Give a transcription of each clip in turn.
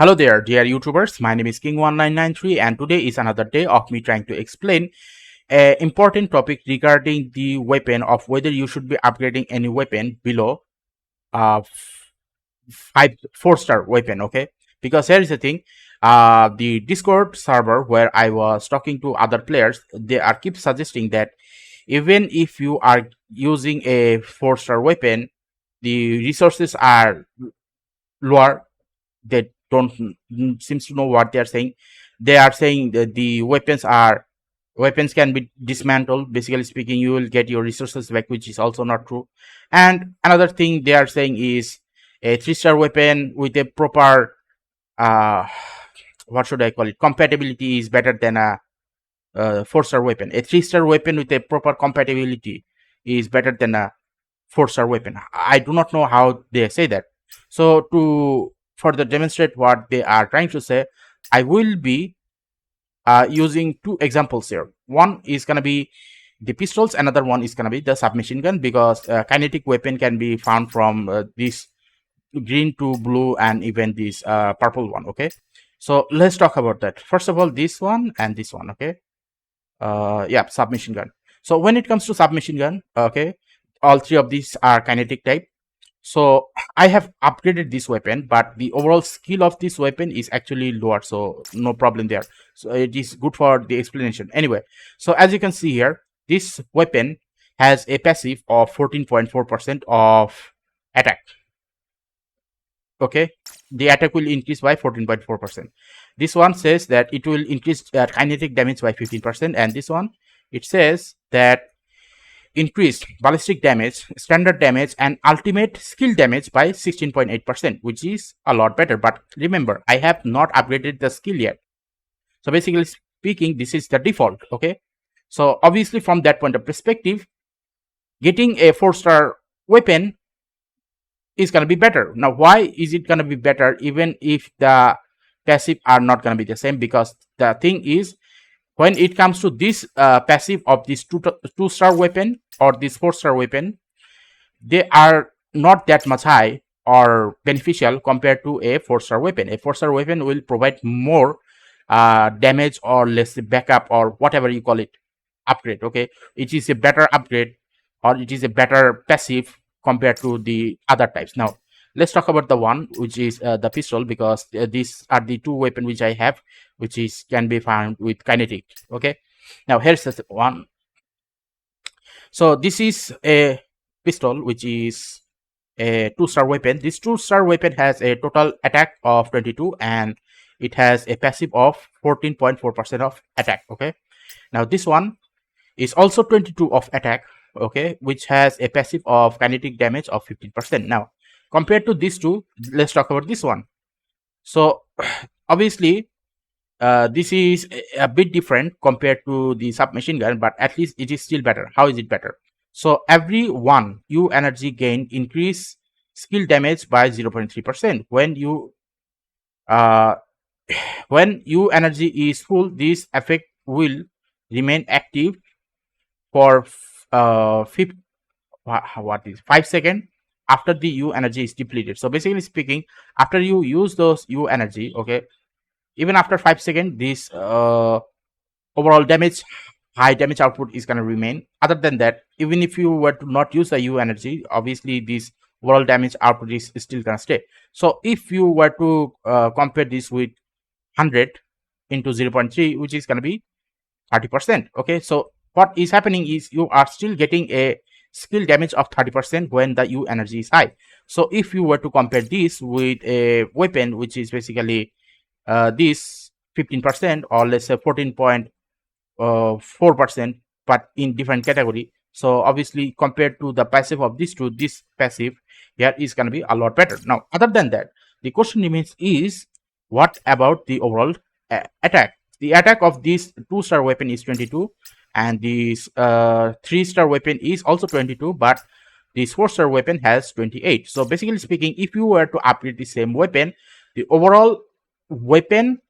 Hello there, dear YouTubers. My name is King1993 and today is another day of me trying to explain an important topic regarding the weapon of whether you should be upgrading any weapon below 4-star weapon, okay? Because here is the thing, the Discord server where I was talking to other players, they are keep suggesting that even if you are using a 4-star weapon, the resources are lower. They don't seems to know what they are saying. They are saying that the weapons can be dismantled. Basically speaking, you will get your resources back, which is also not true. And another thing they are saying is a 3-star weapon with a proper what should I call it, compatibility is better than a 4-star weapon. A 3-star weapon with a proper compatibility is better than a 4-star weapon. I do not know how they say that. So to further demonstrate what they are trying to say, I will be using two examples here. One is going to be the pistols, another one is going to be the submachine gun, because kinetic weapon can be found from this green to blue and even this purple one. Okay, so let's talk about that. First of all, this one and this one. Okay, yeah, submachine gun. So when it comes to submachine gun, okay, all three of these are kinetic type. So I have upgraded this weapon, but the overall skill of this weapon is actually lower, so no problem there. So it is good for the explanation. Anyway, so as you can see here, this weapon has a passive of 14.4% of attack. Okay, the attack will increase by 14.4%. This one says that it will increase kinetic damage by 15%, and this one, it says that increased ballistic damage, standard damage, and ultimate skill damage by 16.8%, which is a lot better. But remember, I have not upgraded the skill yet. So basically speaking, this is the default. Okay, so obviously from that point of perspective, getting a 4-star weapon is going to be better. Now, why is it going to be better even if the passive are not going to be the same? Because the thing is, when it comes to this passive of this 2-star weapon or this 4-star weapon, they are not that much high or beneficial compared to a 4-star weapon. A 4-star weapon will provide more damage, or let's say backup, or whatever you call it, upgrade. Okay, it is a better upgrade, or it is a better passive compared to the other types. Now let's talk about the one which is the pistol, because these are the two weapons which I have, which is can be found with kinetic. Okay, now here's the one. So this is a pistol which is a 2-star weapon. This 2-star weapon has a total attack of 22 and it has a passive of 14.4% of attack. Okay, now this one is also 22 of attack, okay, which has a passive of kinetic damage of 15%. Now compared to these two, let's talk about this one. So obviously this is a bit different compared to the submachine gun, but at least it is still better. How is it better? So every 1 U energy gain increase skill damage by 0.3%. When U energy is full, this effect will remain active for 5 seconds after the U energy is depleted. So basically speaking, after you use those U energy, okay, even after 5 seconds, this overall damage, high damage output is going to remain. Other than that, even if you were to not use the U energy, obviously this overall damage output is still going to stay. So if you were to compare this with 100 into 0.3, which is going to be 30%. Okay, so what is happening is you are still getting a skill damage of 30% when the U energy is high. So if you were to compare this with a weapon which is basically this 15%, or let's say 14.4%, but in different category, so obviously compared to the passive of these two, this passive here is going to be a lot better. Now other than that, the question remains is, what about the overall attack? The attack of this 2-star weapon is 22 and this 3-star weapon is also 22, but this 4-star weapon has 28. So basically speaking, if you were to upgrade the same weapon, the overall weapon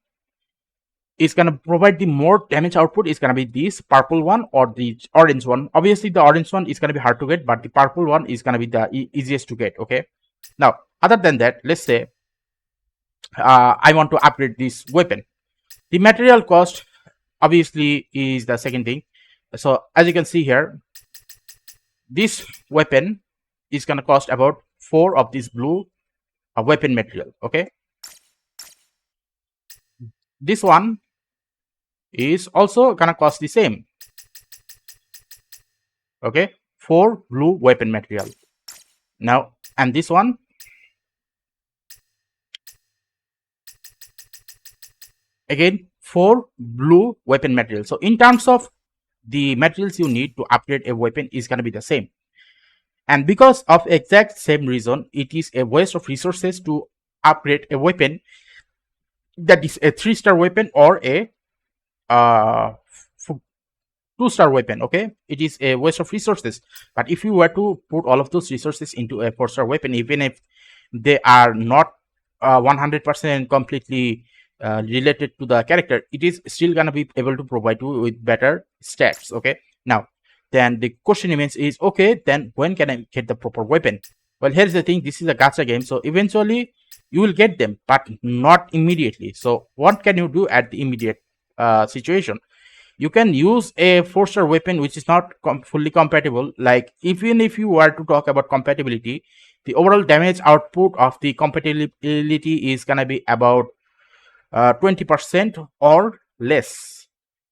is going to provide the more damage output is going to be this purple one or the orange one. Obviously the orange one is going to be hard to get, but the purple one is going to be the easiest to get. Okay, now other than that, let's say I want to upgrade this weapon. The material cost obviously is the second thing. So as you can see here, this weapon is gonna cost about 4 of this blue weapon material. Okay, this one is also gonna cost the same. Okay, 4 blue weapon material. Now, and this one, again 4 blue weapon material. So in terms of the materials you need to upgrade a weapon is gonna be the same. And because of exact same reason, it is a waste of resources to upgrade a weapon that is a 3-star weapon or a 2-star weapon. Okay, it is a waste of resources. But if you were to put all of those resources into a 4-star weapon, even if they are not 100% completely related to the character, it is still gonna be able to provide you with better stats. Okay, now then the question remains is, okay, then when can I get the proper weapon? Well, here's the thing, this is a gacha game, so eventually you will get them, but not immediately. So what can you do at the immediate situation? You can use a 4-star weapon which is not fully compatible. Like, even if you were to talk about compatibility, the overall damage output of the compatibility is gonna be about 20% or less.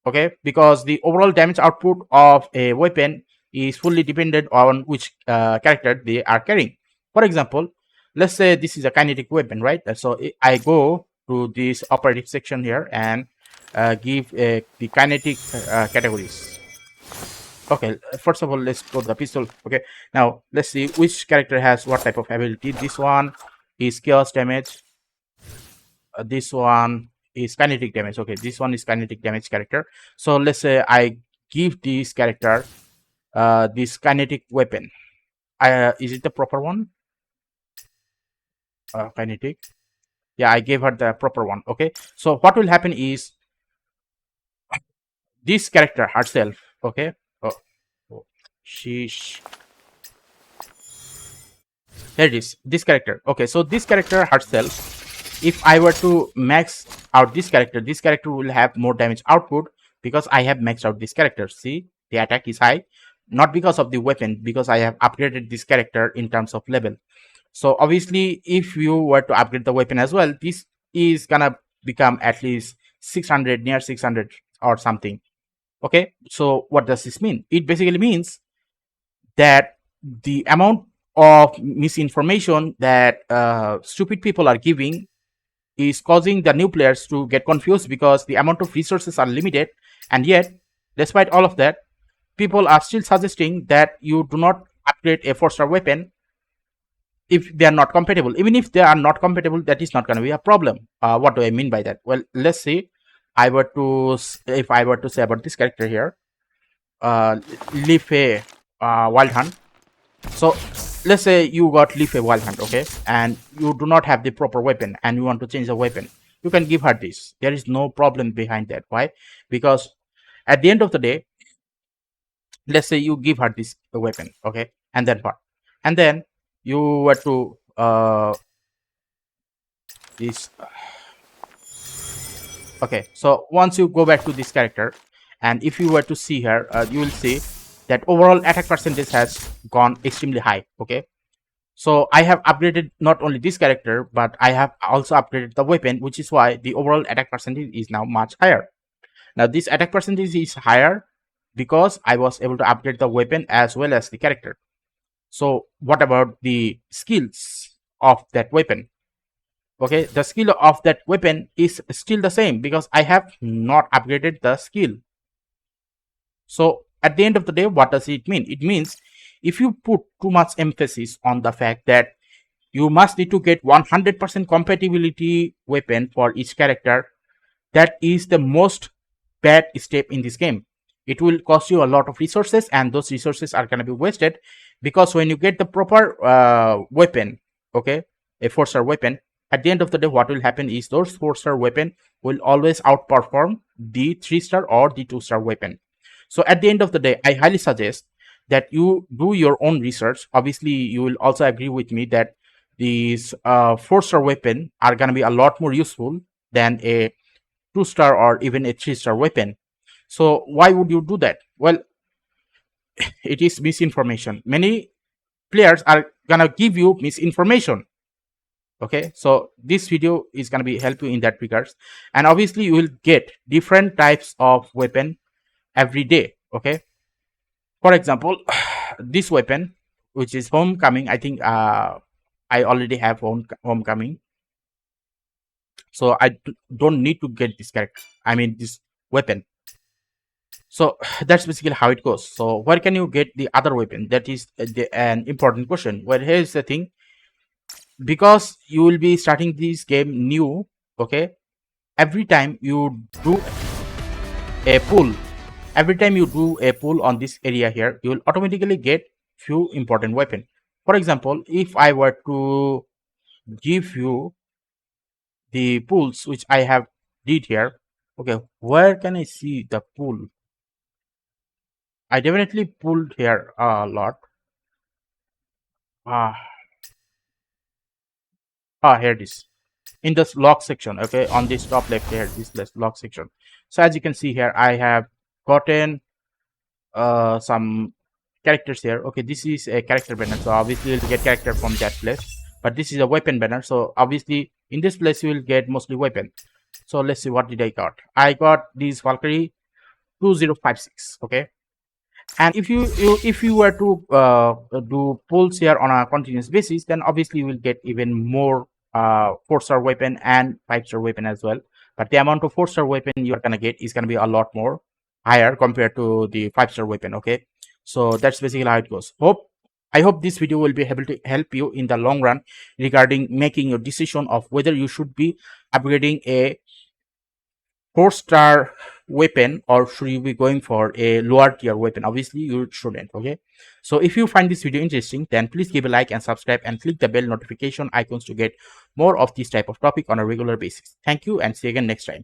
Okay, because the overall damage output of a weapon is fully dependent on which character they are carrying. For example, let's say this is a kinetic weapon, right? So I go to this operative section here and give the kinetic categories. Okay, first of all, let's go to the pistol. Okay, now let's see which character has what type of ability. This one is chaos damage. This one is kinetic damage. Okay, this one is kinetic damage character. So let's say I give this character this kinetic weapon. Is it the proper one? Kinetic. Yeah, I gave her the proper one. Okay, so what will happen is this character herself. Okay, oh, sheesh. Here it is, this character. Okay, so this character herself, if I were to max out this character will have more damage output because I have maxed out this character. See, the attack is high, not because of the weapon, because I have upgraded this character in terms of level. So obviously, if you were to upgrade the weapon as well, this is gonna become at least 600, near 600 or something. Okay, so what does this mean? It basically means that the amount of misinformation that stupid people are giving is causing the new players to get confused because the amount of resources are limited, and yet despite all of that, people are still suggesting that you do not upgrade a 4-star weapon if they are not compatible. Even if they are not compatible, that is not going to be a problem. What do I mean by that? Well, let's say if I were to say about this character here, leave a wild hunt. So let's say you got leave a wild hunt, okay, and you do not have the proper weapon and you want to change the weapon. You can give her this. There is no problem behind that. Why? Because at the end of the day, let's say you give her this weapon, okay, and then what? And then you were to this. Okay, so once you go back to this character, and if you were to see her, you will see that overall attack percentage has gone extremely high. Okay, so I have upgraded not only this character, but I have also upgraded the weapon, which is why the overall attack percentage is now much higher. Now this attack percentage is higher because I was able to upgrade the weapon as well as the character. So what about the skills of that weapon? Okay, the skill of that weapon is still the same because I have not upgraded the skill. So at the end of the day, what does it mean? It means if you put too much emphasis on the fact that you must need to get 100% compatibility weapon for each character, that is the most bad step in this game. It will cost you a lot of resources, and those resources are going to be wasted because when you get the proper weapon, okay, a 4-star weapon, at the end of the day, what will happen is those 4-star weapon will always outperform the 3-star or the 2-star weapon. So at the end of the day, I highly suggest that you do your own research. Obviously, you will also agree with me that these 4-star weapon are gonna be a lot more useful than a 2-star or even a 3-star weapon. So why would you do that? Well, it is misinformation. Many players are gonna give you misinformation. Okay, so this video is gonna be help you in that regards, and obviously you will get different types of weapon every day. Okay, for example, this weapon, which is Homecoming, I think I already have Homecoming, so I don't need to get this character, I mean this weapon. So that's basically how it goes. So where can you get the other weapon? That is an important question. Well, here's the thing, because you will be starting this game new. Okay, every time you do a pull, on this area here, you will automatically get few important weapon. For example, if I were to give you the pulls which I have did here, okay, where can I see the pull? I definitely pulled here a lot. Here it is in this log section. Okay, on this top left here, this log section. So as you can see here, I have gotten some characters here. Okay, this is a character banner, so obviously you'll get character from that place, but this is a weapon banner, so obviously in this place you will get mostly weapon. So let's see, what did I got? I got this Valkyrie 2056. Okay, and if you were to do pulls here on a continuous basis, then obviously you will get even more 4-star weapon and 5-star weapon as well. But the amount of 4-star weapon you're gonna get is gonna be a lot more higher compared to the 5-star weapon. Okay, so that's basically how it goes. I hope this video will be able to help you in the long run regarding making your decision of whether you should be upgrading a 4-star weapon or should you be going for a lower tier weapon. Obviously you shouldn't. Okay, so if you find this video interesting, then please give a like and subscribe and click the bell notification icons to get more of this type of topic on a regular basis. Thank you and see you again next time.